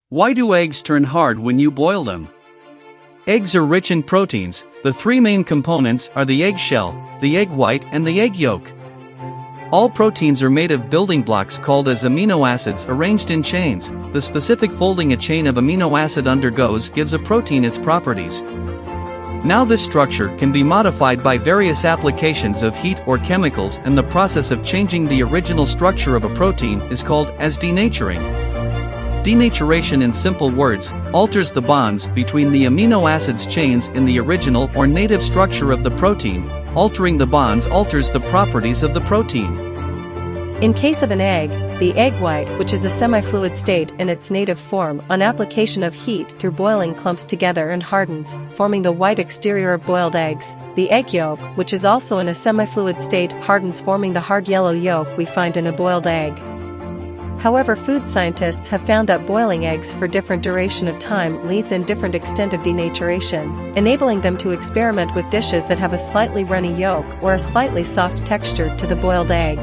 Why do eggs turn hard when you boil them? Eggs are rich in proteins. The three main components are the eggshell, the egg white and the egg yolk. All proteins are made of building blocks called as amino acids arranged in chains. The specific folding a chain of amino acid undergoes gives a protein its properties. Now this structure can be modified by various applications of heat or chemicals, and the process of changing the original structure of a protein is called as denaturing. Denaturation, in simple words, alters the bonds between the amino acids chains in the original or native structure of the protein. Altering the bonds alters the properties of the protein. In case of an egg, the egg white, which is a semi-fluid state in its native form, on application of heat through boiling clumps together and hardens, forming the white exterior of boiled eggs. The egg yolk, which is also in a semi-fluid state, hardens, forming the hard yellow yolk we find in a boiled egg. However, food scientists have found that boiling eggs for different duration of time leads in different extent of denaturation, enabling them to experiment with dishes that have a slightly runny yolk or a slightly soft texture to the boiled egg.